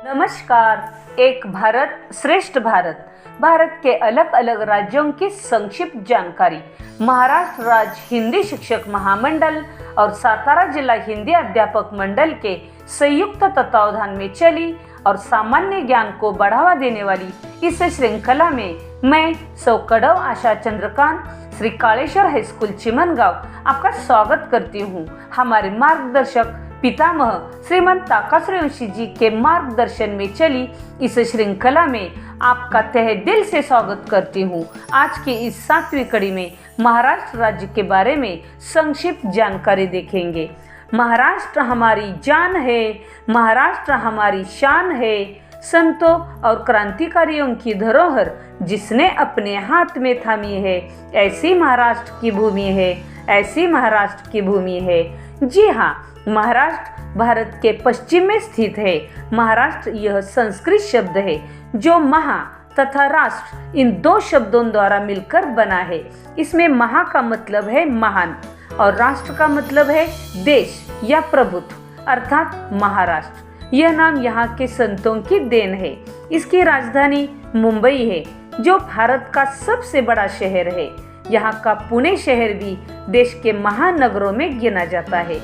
नमस्कार। एक भारत श्रेष्ठ भारत, भारत के अलग अलग राज्यों की संक्षिप्त जानकारी महाराष्ट्र राज्य हिंदी शिक्षक महामंडल और सातारा जिला हिंदी अध्यापक मंडल के संयुक्त तत्वावधान में चली और सामान्य ज्ञान को बढ़ावा देने वाली इस श्रृंखला में मैं सौकडव आशा चंद्रकांत श्री कालेश्वर हाईस्कूल चिमनगांव आपका स्वागत करती हूँ। हमारे मार्गदर्शक पितामह श्रीमंत ताकासुर जी के मार्गदर्शन में चली इस श्रृंखला में आपका तहे दिल से स्वागत करती हूँ। आज की इस 7वीं कड़ी में महाराष्ट्र राज्य के बारे में संक्षिप्त जानकारी देखेंगे। महाराष्ट्र हमारी जान है, महाराष्ट्र हमारी शान है, संतों और क्रांतिकारियों की धरोहर जिसने अपने हाथ में थामी है, ऐसी महाराष्ट्र की भूमि है, ऐसी महाराष्ट्र की भूमि है। जी हाँ, महाराष्ट्र भारत के पश्चिम में स्थित है। महाराष्ट्र यह संस्कृत शब्द है जो महा तथा राष्ट्र इन दो शब्दों द्वारा मिलकर बना है। इसमें महा का मतलब है महान और राष्ट्र का मतलब है देश या प्रभुत्व अर्थात महाराष्ट्र। यह नाम यहाँ के संतों की देन है। इसकी राजधानी मुंबई है जो भारत का सबसे बड़ा शहर है। यहाँ का पुणे शहर भी देश के महानगरों में गिना जाता है।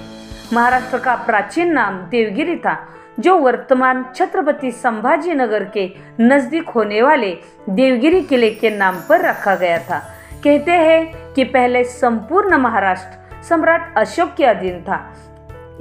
महाराष्ट्र का प्राचीन नाम देवगिरी था जो वर्तमान छत्रपति संभाजी नगर के नजदीक होने वाले देवगिरी किले के नाम पर रखा गया था। कहते हैं कि पहले संपूर्ण महाराष्ट्र सम्राट अशोक के अधीन था।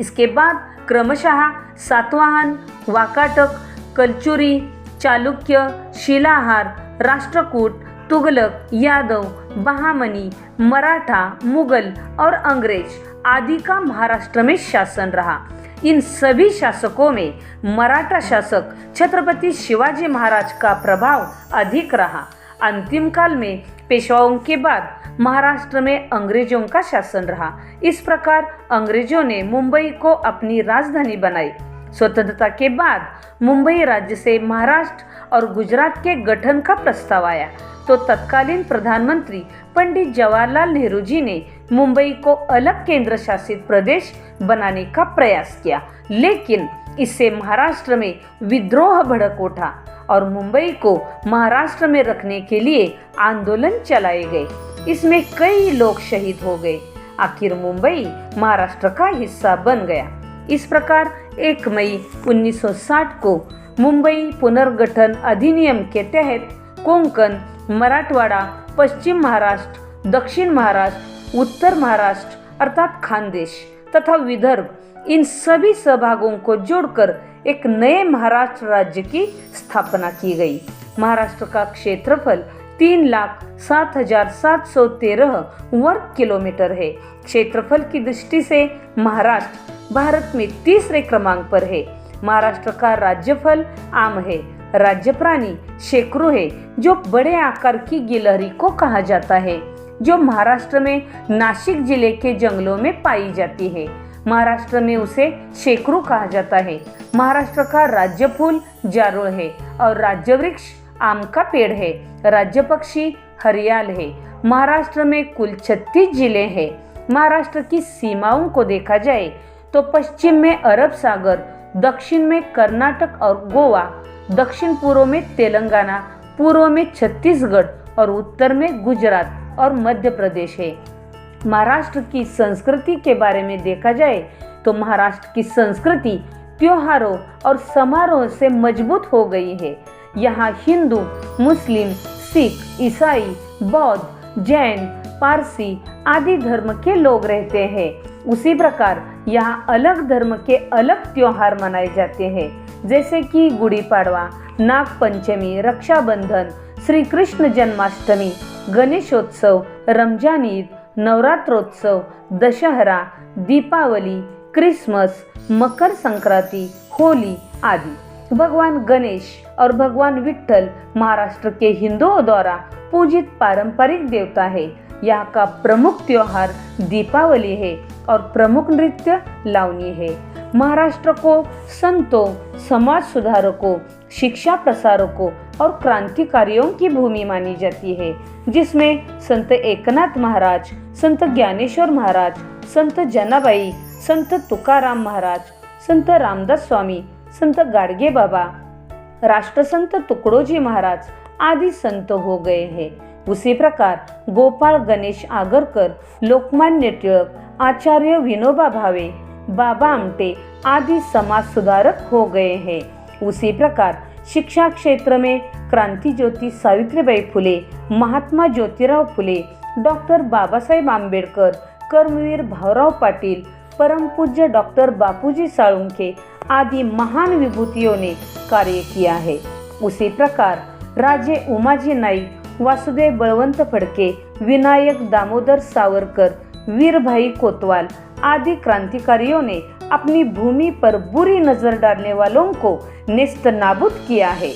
इसके बाद क्रमशः सातवाहन, वाकाटक, कलचुरी, चालुक्य, शिलाहार, राष्ट्रकूट, तुगलक, यादव, बहामनी, मराठा, मुगल और अंग्रेज आदि का महाराष्ट्र में शासन रहा। इन सभी शासकों में मराठा शासक छत्रपति शिवाजी महाराज का प्रभाव अधिक रहा। अंतिम काल में पेशवाओं के बाद महाराष्ट्र में अंग्रेजों का शासन रहा। इस प्रकार अंग्रेजों ने मुंबई को अपनी राजधानी बनाई। स्वतंत्रता के बाद मुंबई राज्य से महाराष्ट्र और गुजरात के गठन का प्रस्ताव आया तो तत्कालीन प्रधानमंत्री पंडित जवाहरलाल नेहरू जी ने मुंबई को अलग केंद्र शासित प्रदेश बनाने का प्रयास किया, लेकिन इससे महाराष्ट्र में विद्रोह भड़क उठा और मुंबई को महाराष्ट्र में रखने के लिए आंदोलन चलाए गए। इसमें कई लोग शहीद हो गए। आखिर मुंबई महाराष्ट्र का हिस्सा बन गया। इस प्रकार 1 मई 1960 को मुंबई पुनर्गठन अधिनियम के तहत कोंकण, मराठवाड़ा, पश्चिम महाराष्ट्र, दक्षिण महाराष्ट्र, उत्तर महाराष्ट्र अर्थात खानदेश तथा विदर्भ इन सभी सहभागों को जोड़कर एक नए महाराष्ट्र राज्य की स्थापना की गई। महाराष्ट्र का क्षेत्रफल 3,07,713 वर्ग किलोमीटर है। क्षेत्रफल की दृष्टि से महाराष्ट्र भारत में तीसरे क्रमांक पर है। महाराष्ट्र का राज्यफल आम है। राज्य प्राणी शेकरू है जो बड़े आकार की गिलहरी को कहा जाता है जो महाराष्ट्र में नासिक जिले के जंगलों में पाई जाती है। महाराष्ट्र में उसे शेकरू कहा जाता है। महाराष्ट्र का राज्य फूल जारुल है और राज्य वृक्ष आम का पेड़ है। राज्य पक्षी हरियाल है। महाराष्ट्र में कुल 36 जिले हैं। महाराष्ट्र की सीमाओं को देखा जाए तो पश्चिम में अरब सागर, दक्षिण में कर्नाटक और गोवा, दक्षिण पूर्व में तेलंगाना, पूर्व में छत्तीसगढ़ और उत्तर में गुजरात और मध्य प्रदेश है। महाराष्ट्र की संस्कृति के बारे में देखा जाए तो महाराष्ट्र की संस्कृति त्योहारों और समारोह से मजबूत हो गई है। यहाँ हिंदू, मुस्लिम, सिख, ईसाई, बौद्ध, जैन, पारसी आदि धर्म के लोग रहते हैं। उसी प्रकार यहाँ अलग धर्म के अलग त्योहार मनाए जाते हैं जैसे कि गुड़ी पाड़वा, नाग पंचमी, रक्षाबंधन, श्री कृष्ण जन्माष्टमी, गणेशोत्सव, रमजान ईद, नवरात्रोत्सव, दशहरा, दीपावली, क्रिसमस, मकर संक्रांति, होली आदि। भगवान गणेश और भगवान विट्ठल महाराष्ट्र के हिंदुओं द्वारा पूजित पारंपरिक देवता है। यहाँ का प्रमुख त्योहार दीपावली है और प्रमुख नृत्य लावनी है। महाराष्ट्र को संतों, समाज सुधारकों, शिक्षा प्रसारकों और क्रांतिकारियों की भूमि मानी जाती है, जिसमें संत एकनाथ महाराज, संत ज्ञानेश्वर महाराज, संत जनाबाई, संत तुकाराम महाराज, संत रामदास स्वामी, संत गाडगे बाबा, राष्ट्रसंत तुकडोजी महाराज आदि संत हो गए हैं। उसी प्रकार गोपाळ गणेश आगरकर, लोकमान्य टिळक, आचार्य विनोबा भावे, बाबा आमटे आदि समाज सुधारक हो गए हैं। उसी प्रकार शिक्षा क्षेत्र में क्रांति ज्योति सावित्रीबाई फुले, महात्मा ज्योतिराव फुले, डॉक्टर बाबासाहेब आंबेडकर, कर्मवीर भाऊराव पाटील, परम पूज्य डॉक्टर बापूजी साळुंखे आदि महान विभूतियों ने कार्य किया है। उसी प्रकार राजे उमाजी नाईक, वासुदेव बळवंत फडके, विनायक दामोदर सावरकर, वीर भाई कोतवाल आदि क्रांतिकारियों ने अपनी भूमि पर बुरी नजर डालने वालों को नेस्त नाबूद किया है।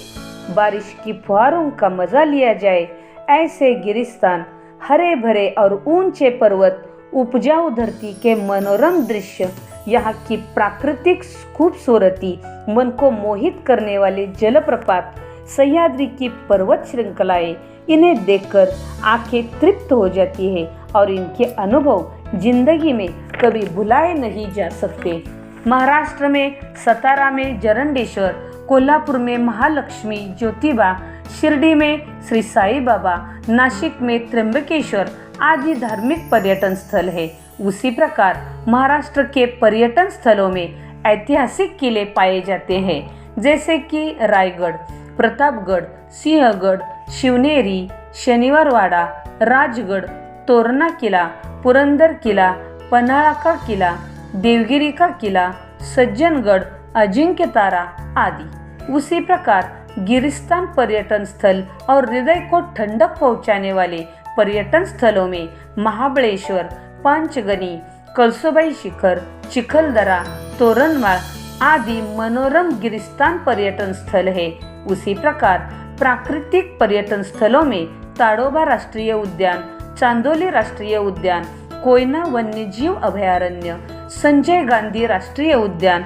बारिश की फुहारों का मजा लिया जाए, ऐसे गिरिस्तान, हरे भरे और ऊंचे पर्वत, उपजाऊ धरती के मनोरम दृश्य, यहाँ की प्राकृतिक खूबसूरती, मन को मोहित करने वाले जलप्रपात, सह्याद्री की पर्वत श्रृंखलाएं, इन्हें देखकर आंखें तृप्त हो जाती है और इनके अनुभव जिंदगी में कभी भुलाए नहीं जा सकते। महाराष्ट्र में सतारा में जरंडेश्वर, कोल्हापुर में महालक्ष्मी ज्योतिबा, शिरडी में श्री साई बाबा, नासिक में त्र्यंबकेश्वर आदि धार्मिक पर्यटन स्थल है। उसी प्रकार महाराष्ट्र के पर्यटन स्थलों में ऐतिहासिक किले पाए जाते हैं, जैसे कि रायगढ़, प्रतापगढ़, सिंहगढ़, शिवनेरी, शनिवारवाड़ा, राजगढ़, तोरना किला, पुरंदर किला, पन्हाळा का किला, देवगिरी का किला, सज्जनगढ़, अजिंक्य तारा आदि। उसी प्रकार गिरिस्तान पर्यटन स्थल और हृदय को ठंडक पहुंचाने वाले पर्यटन स्थलों में महाबळेश्वर, पांचगनी, कळसुबाई शिखर, चिखलदरा, तोरणमाळ आदि मनोरम गिरिस्तान पर्यटन स्थल है। उसी प्रकार प्राकृतिक पर्यटन स्थलों में ताडोबा राष्ट्रीय उद्यान, चांदोली राष्ट्रीय उद्यान, कोयना वन्यजीव अभयारण्य, संजय गांधी राष्ट्रीय उद्यान,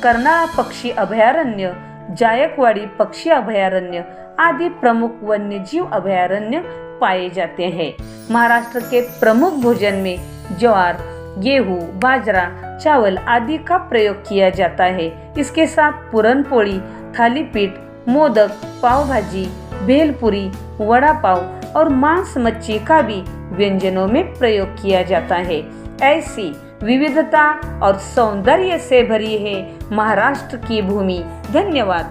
कर्नाळा पक्षी अभयारण्य, जायकवाड़ी पक्षी अभयारण्य आदि प्रमुख वन्यजीव अभयारण्य पाए जाते हैं। महाराष्ट्र के प्रमुख भोजन में ज्वार, गेहूं, बाजरा, चावल आदि का प्रयोग किया जाता है। इसके साथ पूरनपोली, थालीपीठ, मोदक, पाव भाजी, भेलपुरी, वड़ा पाव और मांस मच्छी का भी व्यंजनों में प्रयोग किया जाता है। ऐसी विविधता और सौंदर्य से भरी है महाराष्ट्र की भूमि। धन्यवाद।